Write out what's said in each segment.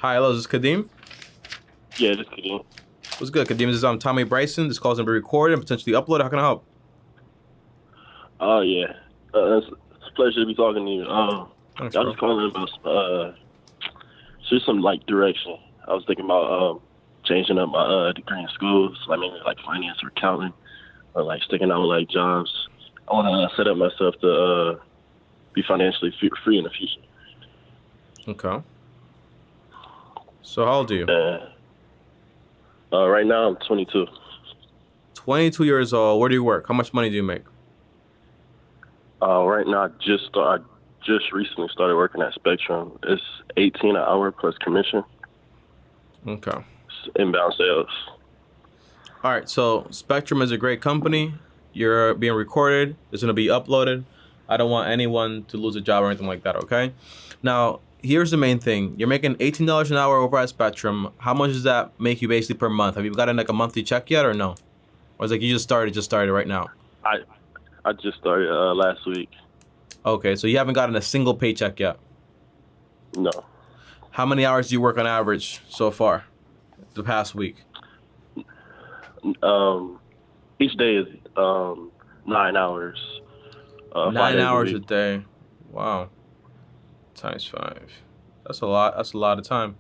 Hi, hello, is this Kadeem? Yeah, just kidding. What's good, Kadeem? This is Tommy Bryson. This call's gonna be recorded and potentially uploaded. How can I help? Oh yeah, it's a pleasure to be talking to you. Thanks, I was bro. just calling about just some like direction. I was thinking about changing up my degree in school, so maybe like finance or accounting, or like sticking out with like jobs. I want to set up myself to be financially free in the future. Okay. So how old are you? Right now I'm 22. 22 years old. Where do you work? How much money do you make? Right now I just recently started working at Spectrum. It's 18 an hour plus commission. Okay. It's inbound sales. All right. So Spectrum is a great company. You're being recorded. It's gonna be uploaded. I don't want anyone to lose a job or anything like that. Okay. Now, here's the main thing. You're making $18 an hour over at Spectrum. How much does that make you basically per month? Have you gotten like a monthly check yet or no? Or is it like you just started right now? I I just started last week. Okay, so you haven't gotten a single paycheck yet. No. How many hours do you work on average so far the past week? Um, each day is 9 hours, 5 Nine days a hours a week. day. Wow. Times five. That's a lot. That's a lot of time.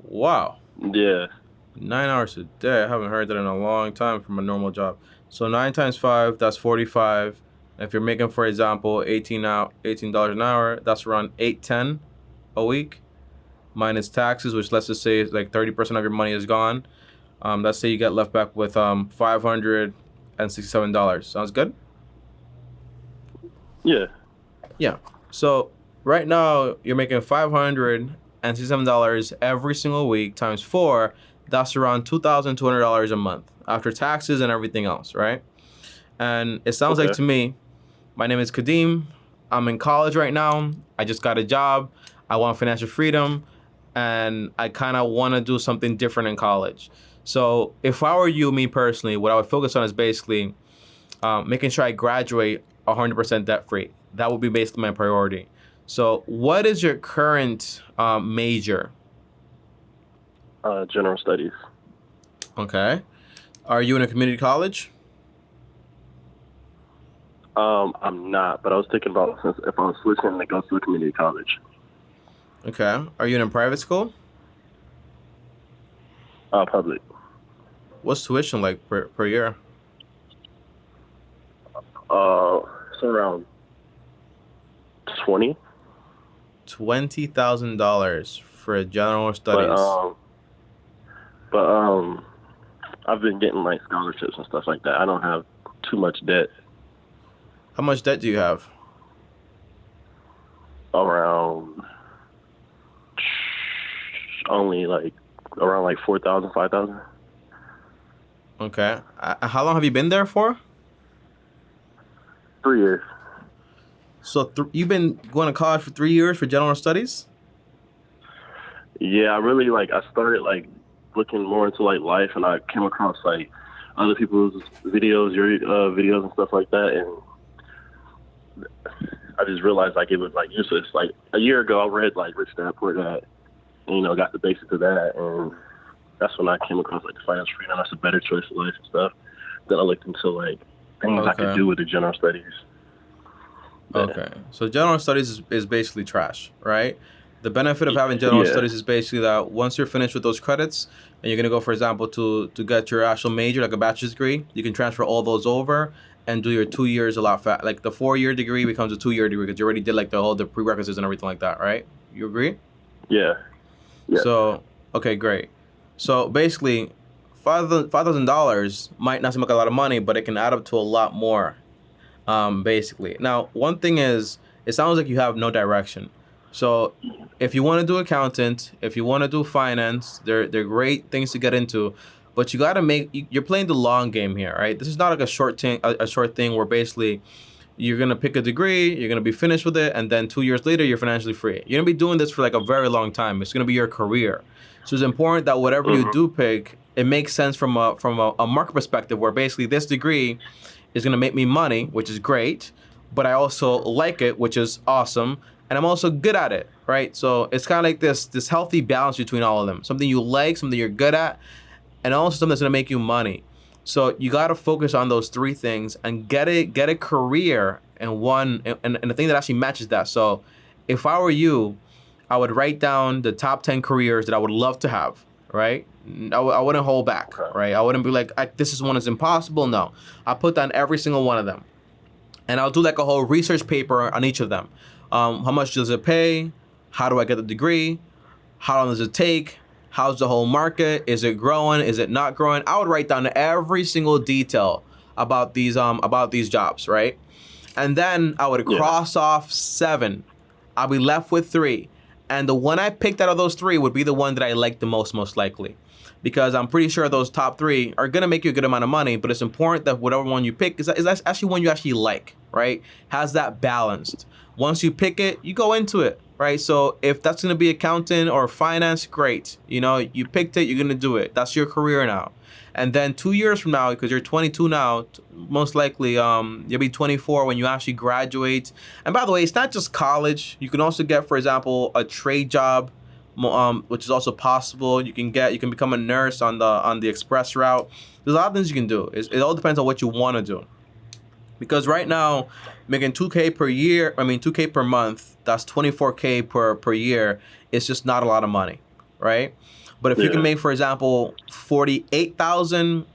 Wow. Yeah. 9 hours a day. I haven't heard that in a long time from a normal job. So 9 times 5, that's 45. If you're making, for example, $18 an hour, that's around 810 a week, minus taxes, which let's just say is like 30% of your money is gone. Let's say you get left back with $567. Sounds good? Yeah. Yeah. So right now you're making $567 every single week times four. That's around $2,200 a month after taxes and everything else, right? And it sounds like Okay. to me, my name is Kadeem. I'm in college right now. I just got a job. I want financial freedom, and I kind of want to do something different in college. So if I were you, me personally, what I would focus on is basically making sure I graduate 100% debt free. That would be basically my priority. So what is your current major? General studies. Okay. Are you in a community college? I'm not, but I was thinking about since if I was switching to go to a community college. Okay. Are you in a private school? Public. What's tuition like per year? It's around 20, $20,000 for general but studies. I've been getting like scholarships and stuff like that. I don't have too much debt. How much debt do you have? Around only like around like 4,000, 5,000. Okay. How long have you been there for? 3 years. So you've been going to college for 3 years for general studies? Yeah, I really like. I started like looking more into like life, and I came across like other people's videos, your videos and stuff like that, and I just realized like it was like useless. Like a year ago, I read like Rich Dad Poor Dad, and got the basics of that, and that's when I came across like the financial freedom. That's a better choice of life and stuff. Then I looked into like things I could Okay. do with the general studies. Yeah. Okay. So general studies is basically trash, right? The benefit of having general Yeah. studies is basically that once you're finished with those credits and you're gonna go, for example, to get your actual major, like a bachelor's degree, you can transfer all those over and do your 2 years a lot fast. Like the 4 year degree becomes a 2 year degree because you already did like the prerequisites and everything like that, right? You agree? Yeah. Yeah. So okay, great. So basically, $5,000 might not seem like a lot of money, but it can add up to a lot more. Basically. Now, one thing is, it sounds like you have no direction. So, if you want to do accountant, if you want to do finance, they're great things to get into, but you got to you're playing the long game here, right? This is not like a short thing where basically you're gonna pick a degree, you're gonna be finished with it, and then 2 years later you're financially free. You're gonna be doing this for like a very long time. It's gonna be your career. So it's important that whatever you Hmm. do pick, it makes sense from a market perspective, where basically this degree is going to make me money, which is great, but I also like it, which is awesome, and I'm also good at it. right? So it's kind of like this healthy balance between all of them. Something you like, something you're good at, and also something that's gonna make you money. So you gotta focus on those three things and get a career in one and the thing that actually matches that. So if I were you, I would write down the top 10 careers that I would love to have, right? I wouldn't hold back, Okay. right? I wouldn't be like, this is one is impossible. No, I put down every single one of them. And I'll do like a whole research paper on each of them. How much does it pay? How do I get the degree? How long does it take? How's the whole market? Is it growing? Is it not growing? I would write down every single detail about these jobs, right? And then I would Yeah. cross off 7. I'll be left with 3. And the one I picked out of those 3 would be the one that I like the most likely. Because I'm pretty sure those top 3 are gonna make you a good amount of money, but it's important that whatever one you pick is actually one you actually like, right? Has that balanced. Once you pick it, you go into it, right? So if that's gonna be accounting or finance, great. You know, you picked it, you're gonna do it. That's your career now. And then 2 years from now, because you're 22 now, most likely you'll be 24 when you actually graduate. And by the way, it's not just college. You can also get, for example, a trade job, which is also possible. You can become a nurse on the express route. There's a lot of things you can do. It all depends on what you want to do. Because right now, making 2K per year, 2K per month, that's 24K per year. It's just not a lot of money, right? But if you can Yeah. make, for example, 48,000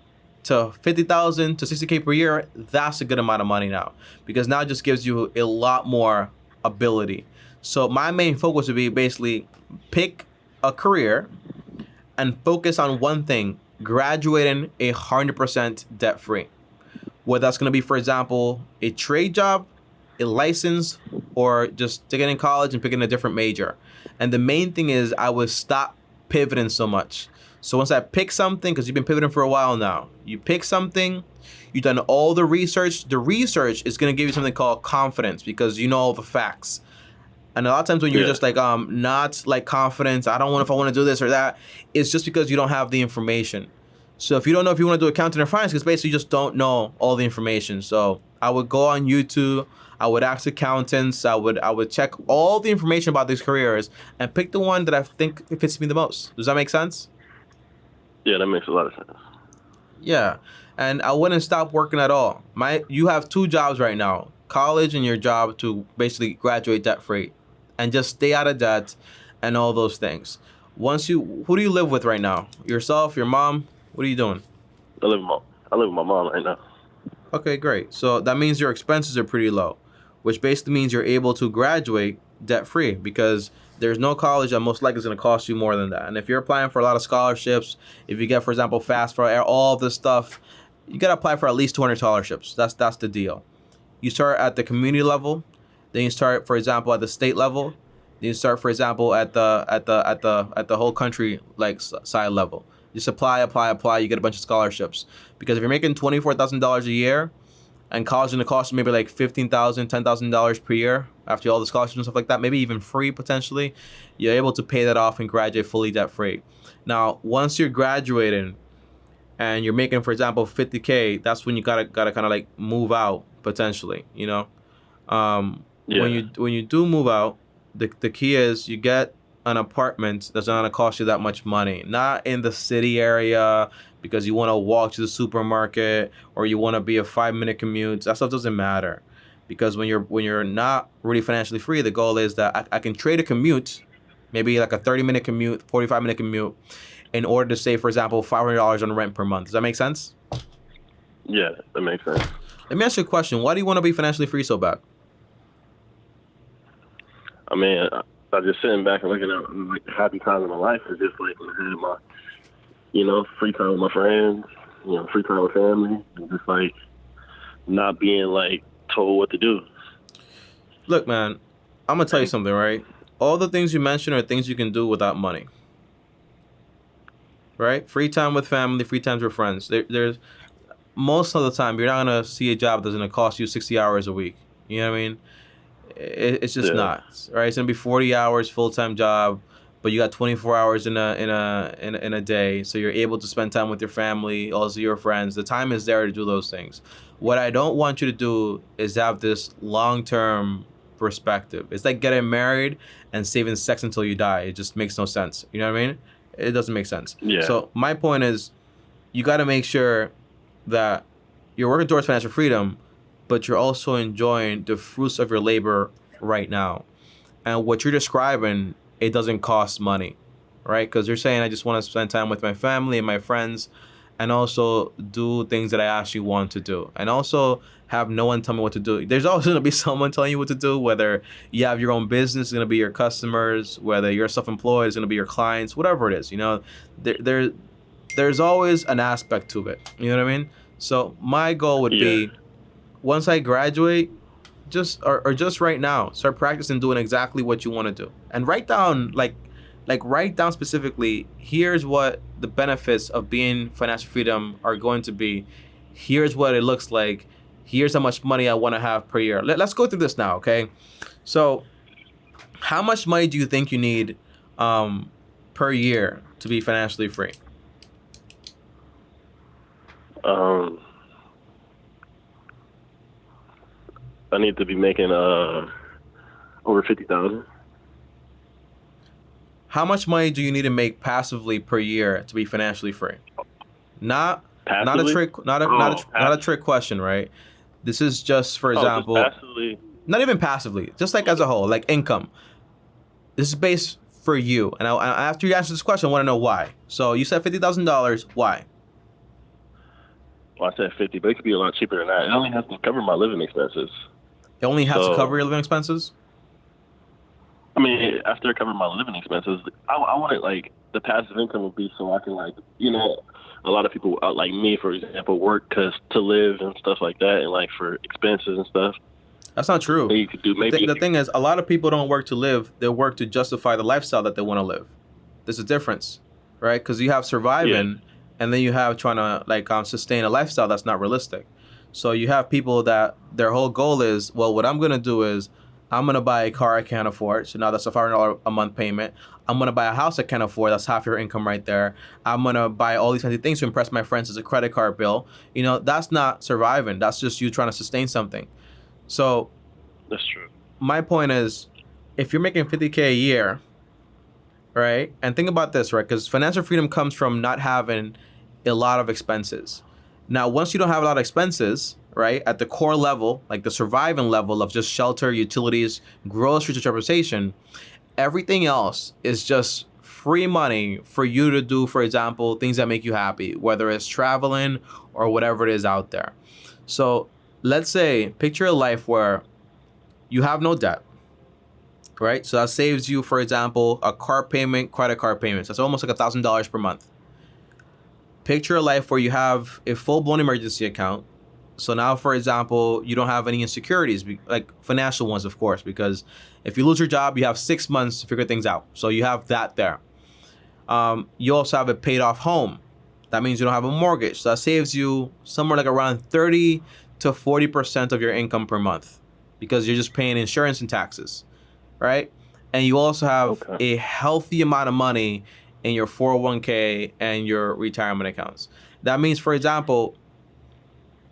to 50,000 to 60K per year, that's a good amount of money now, because now it just gives you a lot more ability. So my main focus would be basically pick a career and focus on one thing: graduating 100% debt free. Whether that's going to be, for example, a trade job, a license, or just taking in college and picking a different major. And the main thing is I would stop pivoting so much. So once I pick something, because you've been pivoting for a while now, you pick something, you've done all the research. The research is going to give you something called confidence, because you know all the facts. And a lot of times when you're Yeah. just like not like confidence, I don't know if I want to do this or that, it's just because you don't have the information. So if you don't know if you want to do accounting or finance, because basically you just don't know all the information. So I would go on YouTube, I would ask accountants, I would check all the information about these careers and pick the one that I think fits me the most. Does that make sense? Yeah, that makes a lot of sense. Yeah. And I wouldn't stop working at all. You have 2 jobs right now, college and your job, to basically graduate debt free and just stay out of debt and all those things. Who do you live with right now? Yourself, your mom? What are you doing? I live with my mom right now. Okay, great. So that means your expenses are pretty low, which basically means you're able to graduate debt free, because there's no college that most likely is going to cost you more than that. And if you're applying for a lot of scholarships, if you get, for example, FAFSA, all of this stuff, you got to apply for at least 200 scholarships. That's the deal. You start at the community level, then you start, for example, at the state level, then you start, for example, at the whole country side level. Just apply. You get a bunch of scholarships. Because if you're making $24,000 a year, and college is gonna cost you maybe like $15,000, $10,000 per year after all the scholarships and stuff like that, maybe even free potentially, you're able to pay that off and graduate fully debt free. Now, once you're graduating and you're making, for example, 50K, that's when you gotta kind of like move out potentially. You know, Yeah. when you do move out, the key is you get an apartment that's not gonna cost you that much money. Not in the city area, because you want to walk to the supermarket or you want to be a 5-minute commute. That stuff doesn't matter, because when you're not really financially free, the goal is that I can trade a commute, maybe like a 30-minute commute, 45-minute commute, in order to save, for example, $500 on rent per month. Does that make sense? Yeah, that makes sense. Let me ask you a question. Why do you want to be financially free so bad? I mean, I just sitting back and looking at like the happy times of my life is just like when I had my, free time with my friends, free time with family, and just like not being like told what to do. Look, man, I'm gonna tell you something, right? All the things you mentioned are things you can do without money, right? Free time with family, free time with friends. There's most of the time you're not gonna see a job that's gonna cost you 60 hours a week. You know what I mean? It's just Yeah. not, right? It's gonna be 40 hours full-time job, but you got 24 hours in a day, so you're able to spend time with your family, also your friends. The time is there to do those things. What I don't want you to do is have this long-term perspective. It's like getting married and saving sex until you die. It just makes no sense. You know what I mean? It doesn't make sense. Yeah. So my point is, you got to make sure that you're working towards financial freedom, but you're also enjoying the fruits of your labor right now. And what you're describing, it doesn't cost money, right? Because you're saying, I just want to spend time with my family and my friends, and also do things that I actually want to do, and also have no one tell me what to do. There's always going to be someone telling you what to do, whether you have your own business, it's going to be your customers, whether you're self-employed, it's going to be your clients, whatever it is, you know, there's always an aspect to it. You know what I mean? So my goal would be, once I graduate, just right now, start practicing doing exactly what you want to do, and write down write down specifically, here's what the benefits of being financial freedom are going to be. Here's what it looks like. Here's how much money I want to have per year. Let's go through this now, okay? So how much money do you think you need per year to be financially free? I need to be making over 50,000. How much money do you need to make passively per year to be financially free? Not a trick question, right? This is just, for example, just passively. Not even passively, just like as a whole, like income. This is based for you, and after you answer this question, I want to know why. So you said $50,000. Why? Well, I said 50, but it could be a lot cheaper than that. It only has to cover my living expenses. It only has to cover your living expenses? I mean, after I cover my living expenses, I want it like the passive income would be so I can, like, you know, a lot of people like me, for example, work to live and stuff like that, and like for expenses and stuff. That's not true. So you could do maybe the thing is, a lot of people don't work to live; they work to justify the lifestyle that they want to live. There's a difference, right? Because you have surviving, and then you have trying to sustain a lifestyle that's not realistic. So you have people that their whole goal is, well, what I'm gonna do is, I'm going to buy a car I can't afford. So now that's a $500 a month payment. I'm going to buy a house I can't afford. That's half your income right there. I'm going to buy all these fancy things to impress my friends as a credit card bill. You know, that's not surviving. That's just you trying to sustain something. So that's true. My point is, if you're making $50K a year, right? And think about this, right? Because financial freedom comes from not having a lot of expenses. Now, once you don't have a lot of expenses, right, at the core level, like the surviving level of just shelter, utilities, groceries, and transportation, everything else is just free money for you to do, for example, things that make you happy, whether it's traveling or whatever it is out there. So let's say, picture a life where you have no debt, right? So that saves you, for example, a car payment, credit card payments. That's almost like $1,000 per month. Picture a life where you have a full-blown emergency account. So now, for example, you don't have any insecurities, like financial ones, of course, because if you lose your job, you have 6 months to figure things out. So you have that there. You also have a paid off home. That means you don't have a mortgage. So that saves you somewhere like around 30 to 40% of your income per month, because you're just paying insurance and taxes, right? And you also have a healthy amount of money in your 401k and your retirement accounts. That means, for example,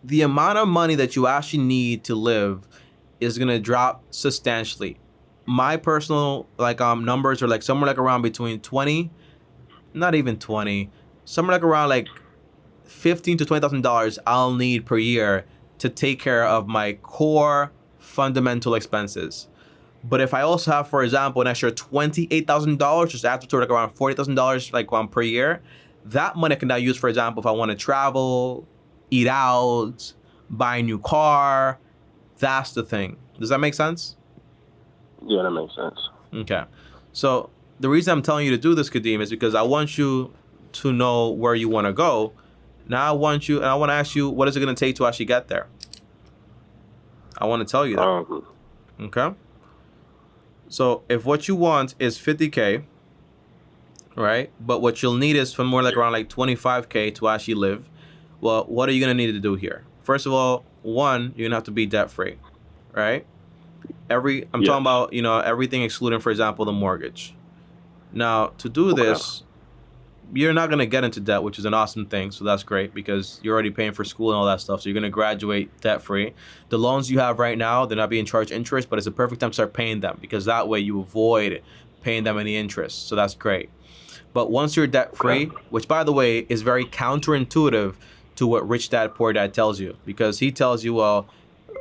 the amount of money that you actually need to live is going to drop substantially. My personal numbers are like somewhere like around between 20, not even 20, somewhere like around like $15,000 to $20,000 I'll need per year to take care of my core fundamental expenses. But if I also have, for example, an extra $28,000, just add to like around $40,000 per year, that money I can now use, for example, if I want to travel, eat out, buy a new car. That's the thing. Does that make sense? Yeah, that makes sense. Okay. So the reason I'm telling you to do this, Kadeem, is because I want you to know where you want to go. Now I want to ask you, what is it going to take to actually get there? I want to tell you that. Okay. So if what you want is 50K, right? But what you'll need is from more like around like 25K to actually live. Well, what are you going to need to do here? First of all, one, you're going to have to be debt free, right? I'm talking about, everything excluding, for example, the mortgage. Now, to do this, you're not going to get into debt, which is an awesome thing. So that's great because you're already paying for school and all that stuff. So you're going to graduate debt free. The loans you have right now, they're not being charged interest, but it's a perfect time to start paying them because that way you avoid paying them any interest. So that's great. But once you're debt free, which by the way is very counterintuitive to what Rich Dad Poor Dad tells you, because he tells you, well,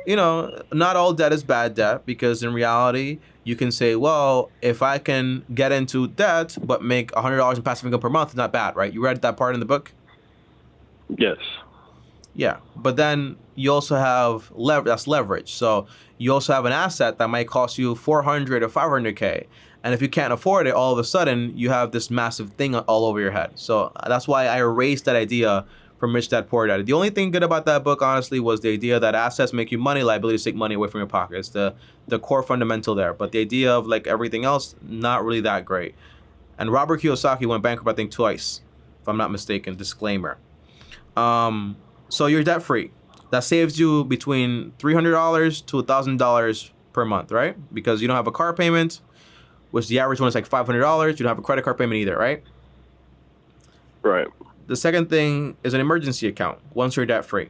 not all debt is bad debt, because in reality, you can say, well, if I can get into debt but make $100 in passive income per month, it's not bad, right? You read that part in the book? Yes. Yeah, but then you also have that's leverage. So you also have an asset that might cost you 400 or 500K. And if you can't afford it, all of a sudden you have this massive thing all over your head. So that's why I erased that idea from Rich Dad Poor Dad. The only thing good about that book, honestly, was the idea that assets make you money, liabilities take money away from your pocket. It's the core fundamental there. But the idea of like everything else, not really that great. And Robert Kiyosaki went bankrupt, I think, twice, if I'm not mistaken. Disclaimer. So you're debt free. That saves you between $300 to $1,000 per month, right? Because you don't have a car payment, which the average one is like $500. You don't have a credit card payment either, right? Right. The second thing is an emergency account once you're debt free.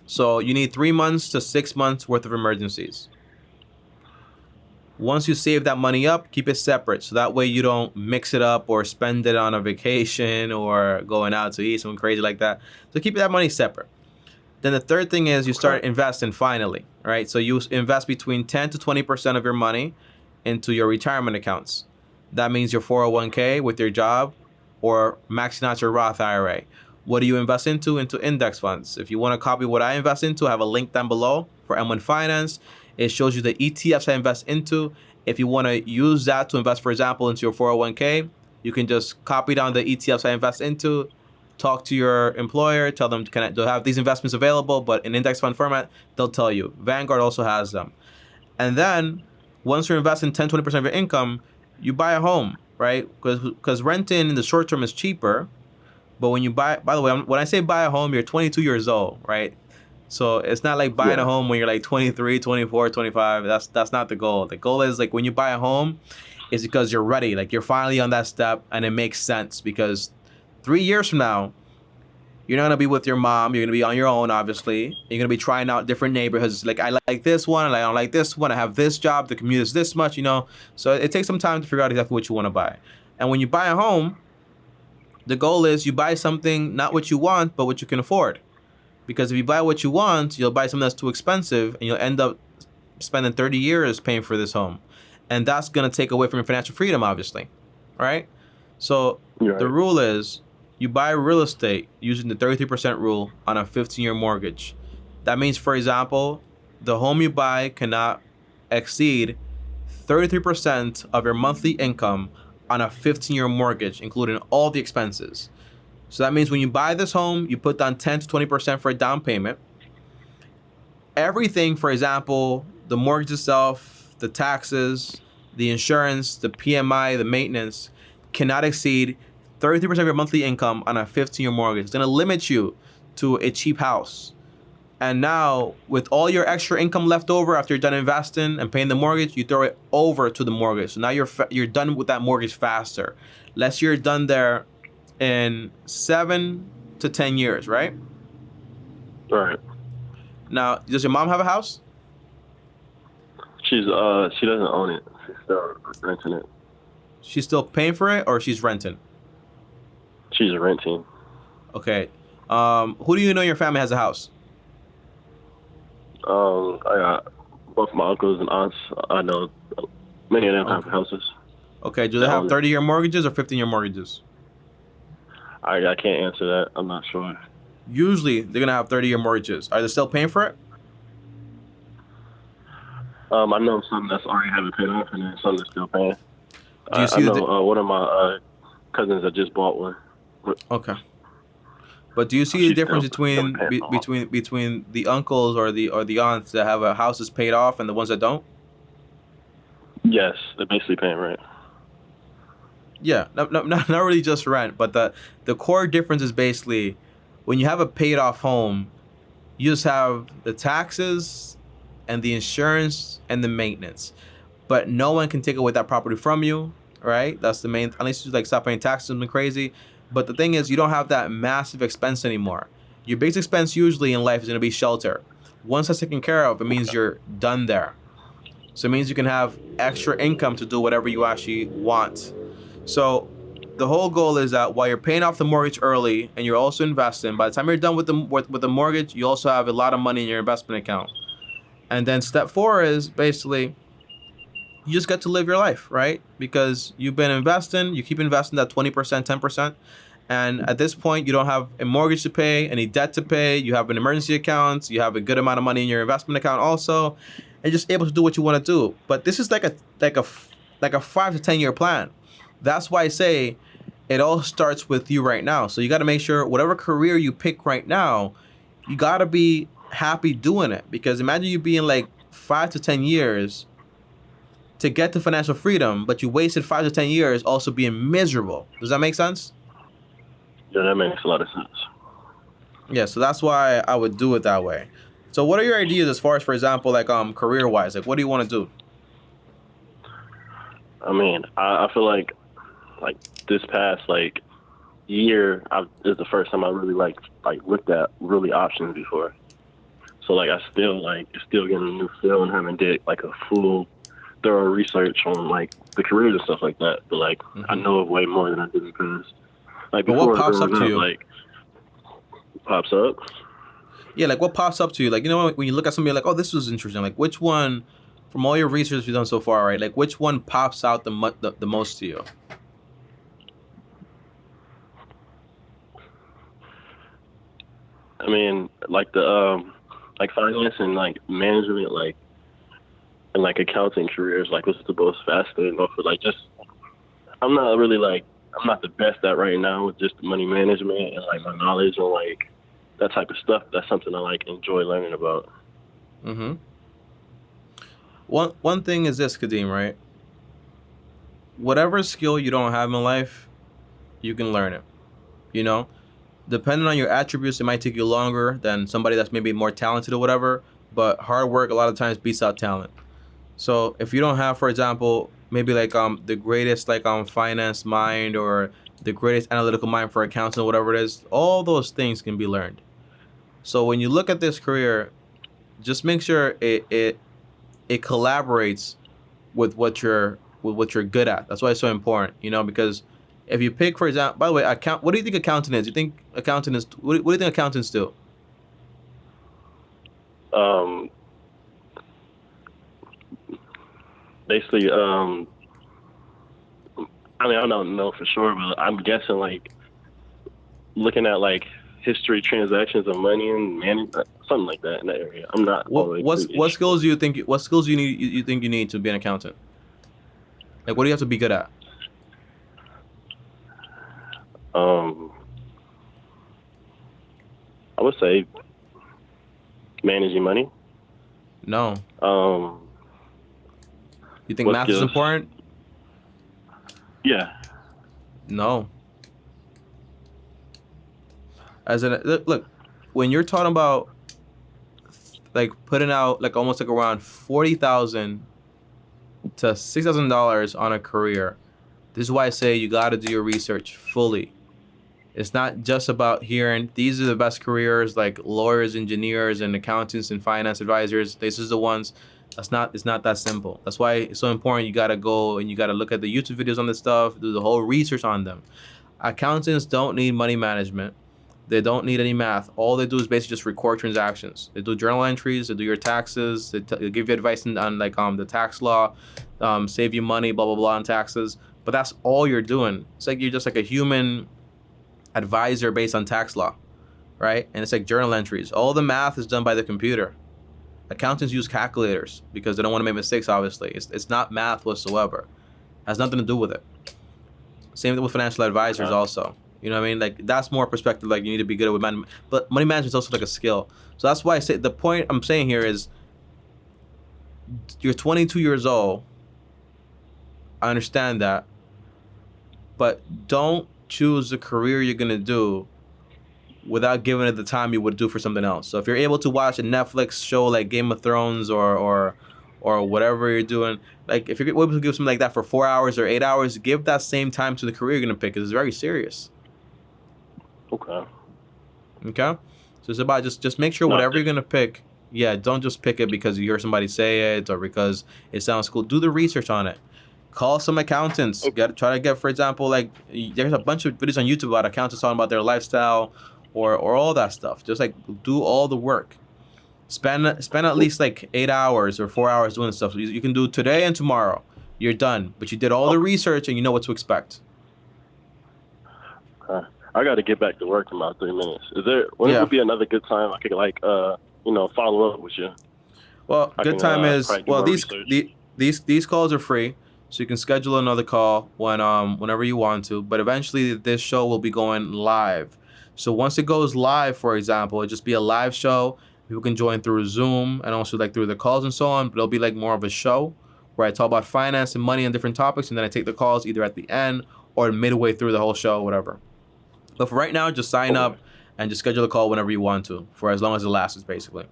So you need 3 months to 6 months worth of emergencies. Once you save that money up, keep it separate. So that way you don't mix it up or spend it on a vacation or going out to eat, something crazy like that. So keep that money separate. Then the third thing is you start investing finally, right? So you invest between 10 to 20% of your money into your retirement accounts. That means your 401k with your job or maxing out your Roth IRA. What do you invest into? Into index funds. If you want to copy what I invest into, I have a link down below for M1 Finance. It shows you the ETFs I invest into. If you want to use that to invest, for example, into your 401k, you can just copy down the ETFs I invest into, talk to your employer, tell them they'll have these investments available, but in index fund format, they'll tell you. Vanguard also has them. And then once you're investing 10, 20% of your income, you buy a home, right? Because renting in the short term is cheaper. But when you buy, by the way, when I say buy a home, you're 22 years old, right? So it's not like buying a home when you're like 23, 24, 25. That's not the goal. The goal is like when you buy a home, is because you're ready. Like you're finally on that step and it makes sense because 3 years from now, you're not going to be with your mom. You're going to be on your own, obviously. You're going to be trying out different neighborhoods. Like, I like this one, and I don't like this one. I have this job. The commute is this much, So it takes some time to figure out exactly what you want to buy. And when you buy a home, the goal is you buy something, not what you want, but what you can afford. Because if you buy what you want, you'll buy something that's too expensive, and you'll end up spending 30 years paying for this home. And that's going to take away from your financial freedom, obviously. All right? So the rule is you buy real estate using the 33% rule on a 15-year mortgage. That means, for example, the home you buy cannot exceed 33% of your monthly income on a 15-year mortgage, including all the expenses. So that means when you buy this home, you put down 10 to 20% for a down payment. Everything, for example, the mortgage itself, the taxes, the insurance, the PMI, the maintenance, cannot exceed 33% of your monthly income on a 15-year mortgage. It's going to limit you to a cheap house. And now, with all your extra income left over after you're done investing and paying the mortgage, you throw it over to the mortgage. So now you're done with that mortgage faster. Less you're done there in 7 to 10 years, right? Right. Now, does your mom have a house? She doesn't own it. She's still renting it. She's still paying for it, or she's renting? She's renting. Okay. Who do you know in your family has a house? I got both my uncles and aunts. I know many of them have houses. Okay. Do they have 30-year mortgages or 15-year mortgages? I can't answer that. I'm not sure. Usually, they're going to have 30-year mortgages. Are they still paying for it? I know some that's already have it paid off, and then some that's still paying. Do you see one of my cousins that just bought one. Okay. But do you see the difference between the uncles or the aunts that have a house that's paid off and the ones that don't? Yes, they're basically paying rent. Yeah, not really just rent, but the core difference is basically when you have a paid off home, you just have the taxes and the insurance and the maintenance. But no one can take away that property from you. right? That's the main. Unless you like stop paying taxes or something crazy. But the thing is, you don't have that massive expense anymore. Your biggest expense usually in life is going to be shelter. Once that's taken care of, it means you're done there. So it means you can have extra income to do whatever you actually want. So the whole goal is that while you're paying off the mortgage early and you're also investing, by the time you're done with the mortgage, you also have a lot of money in your investment account. And then step 4 is basically you just get to live your life, right? Because you've been investing, you keep investing that 20%, 10%. And at this point, you don't have a mortgage to pay, any debt to pay. You have an emergency account. You have a good amount of money in your investment account also, and just able to do what you want to do. But this is like a 5 to 10 year plan. That's why I say it all starts with you right now. So you got to make sure whatever career you pick right now, you got to be happy doing it. Because imagine you being like 5 to 10 years to get to financial freedom, but you wasted 5 to 10 years also being miserable. Does that make sense? Yeah, that makes a lot of sense. Yeah, so that's why I would do it that way. So what are your ideas as far as, for example, like career wise? Like what do you want to do? I mean, I feel like this past like year is the first time I really like looked at really options before. So like I still getting a new feel and haven't did like a full thorough research on like the careers and stuff like that. But like I know of way more than I did in the past. Like But before, what pops up to you? like pops up. Yeah, like what pops up to you? Like, you know, when you look at somebody like, oh, this was interesting. Like, which one, from all your research you've done so far, right? Like, which one pops out the most to you? I mean, like the like finance and like management, like and like accounting careers, like what's the most fascinating? For like just, I'm not really like I'm not the best at right now with just money management and like my knowledge on like that type of stuff. That's something I like enjoy learning about. Mm-hmm. One thing is this, Kadeem, right? Whatever skill you don't have in life, you can learn it. You know, depending on your attributes, it might take you longer than somebody that's maybe more talented or whatever. But hard work a lot of times beats out talent. So if you don't have, for example, maybe like the greatest like finance mind or the greatest analytical mind for accounting or whatever it is, all those things can be learned. So when you look at this career, just make sure it collaborates with what you're good at. That's why it's so important, you know, because if you pick, for example, by the way, what do you think accounting is? You think accounting is, what do you think accountants do? Um, Basically, I mean, I don't know for sure, but I'm guessing like looking at like history transactions of money and management, something like that in that area. I'm not always What skills do you think, what skills do you think you need to be an accountant? Like, what do you have to be good at? I would say managing money. No. You think What math is skills? important? Yeah. No. As in, look, when you're talking about like putting out like almost like around $40,000 to $6,000 on a career, this is why I say you got to do your research fully. It's not just about hearing these are the best careers like lawyers, engineers, and accountants and finance advisors. This is the ones. It's not that simple. That's why it's so important. You got to go and you got to look at the YouTube videos on this stuff, do the whole research on them. Accountants don't need money management. They don't need any math. All they do is basically just record transactions. They do journal entries. They do your taxes. They give you advice on like the tax law, save you money, blah blah blah on taxes. But that's all you're doing. It's like you're just like a human advisor based on tax law, right? And it's like journal entries. All the math is done by the computer. Accountants use calculators because they don't want to make mistakes. Obviously, it's not math whatsoever. It has nothing to do with it. Same thing with financial advisors also. You know what I mean? Like that's more perspective. Like you need to be good with money, but money management is also like a skill. So that's why I say the point I'm saying here is you're 22 years old. I understand that, but don't choose the career you're gonna do without giving it the time you would do for something else. So if you're able to watch a Netflix show like Game of Thrones or whatever you're doing. Like if you're able to give something like that for 4 hours or 8 hours, give that same time to the career you're gonna pick. It's very serious. Okay. Okay, so it's about just make sure whatever you're gonna pick. Yeah, don't just pick it because you hear somebody say it or because it sounds cool. Do the research on it. Call some accountants. Try to get, for example, like there's a bunch of videos on YouTube about accountants talking about their lifestyle or all that stuff. Just like do all the work. Spend at least like 8 hours or 4 hours doing stuff. You can do today and tomorrow. You're done, but you did all the research and you know what to expect. Okay. I got to get back to work in about 3 minutes. When would be another good time I could like follow up with you? Well, good time is these calls are free, so you can schedule another call whenever you want to. But eventually, this show will be going live. So once it goes live, for example, it'll just be a live show. People can join through Zoom and also like through the calls and so on. But it'll be like more of a show where I talk about finance and money and different topics, and then I take the calls either at the end or midway through the whole show, whatever. But for right now, just sign up and just schedule a call whenever you want to, for as long as it lasts, basically.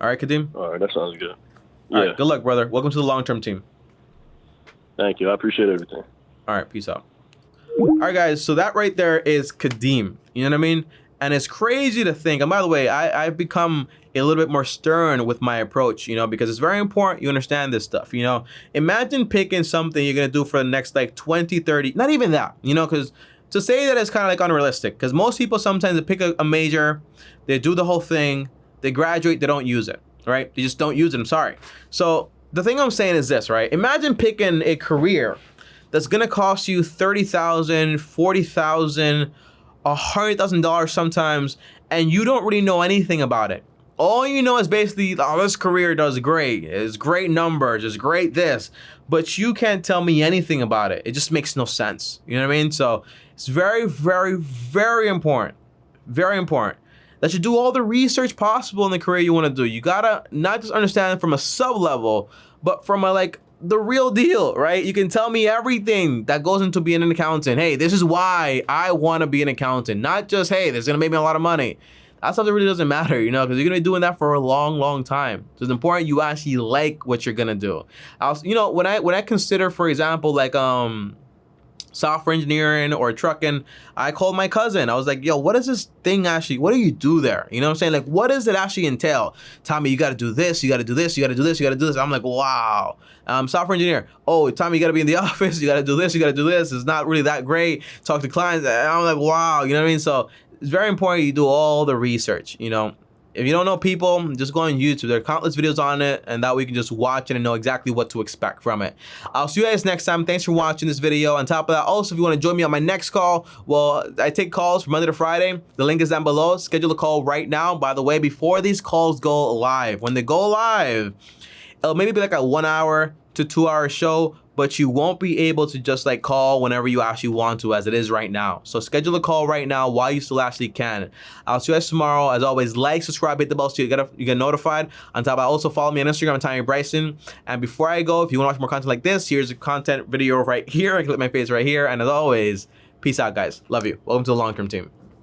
All right, Kadeem? All right, that sounds good. All right, good luck, brother. Welcome to the long-term team. Thank you. I appreciate everything. All right, peace out. All right, guys, so that right there is Kadeem. You know what I mean? And it's crazy to think, and by the way, I've become a little bit more stern with my approach, because it's very important you understand this stuff, Imagine picking something you're going to do for the next, like, 20, 30, not even that, because to say that is kind of, like, unrealistic, because most people sometimes they pick a major, they do the whole thing, they graduate, they don't use it, right? They just don't use it, I'm sorry. So the thing I'm saying is this, right? Imagine picking a career that's going to cost you $30,000, $40,000, $100,000 sometimes, and you don't really know anything about it. All you know is basically, oh, this career does great. It's great numbers. It's great this. But you can't tell me anything about it. It just makes no sense. You know what I mean? So it's very, very, very important. Very important that you do all the research possible in the career you want to do. You gotta not just understand it from a sub-level, but from the real deal, right? You can tell me everything that goes into being an accountant. Hey, this is why I want to be an accountant. Not just, hey, this is going to make me a lot of money. That stuff really doesn't matter, because you're going to be doing that for a long, long time. So it's important you actually like what you're going to do. When I consider, for example, like software engineering or trucking, I called my cousin. I was like, yo, what is this thing actually? What do you do there? You know what I'm saying? Like, what does it actually entail? Tommy, you got to do this. You got to do this. You got to do this. You got to do this. I'm like, wow. Software engineer. Oh, Tommy, you got to be in the office. You got to do this. You got to do this. It's not really that great. Talk to clients. And I'm like, wow. You know what I mean? So it's very important you do all the research, If you don't know people, just go on YouTube. There are countless videos on it, and that way you can just watch it and know exactly what to expect from it. I'll see you guys next time. Thanks for watching this video. On top of that, also, if you want to join me on my next call, well, I take calls from Monday to Friday. The link is down below. Schedule a call right now. By the way, before these calls go live, when they go live, it'll maybe be like a 1 hour to 2 hour show, but you won't be able to just like call whenever you actually want to, as it is right now. So schedule a call right now while you still actually can. I'll see you guys tomorrow. As always, like, subscribe, hit the bell so you get notified. On top of that, also follow me on Instagram, Tommy Bryson. And before I go, if you want to watch more content like this, here's a content video right here. I click my face right here. And as always, peace out, guys. Love you. Welcome to the long-term team.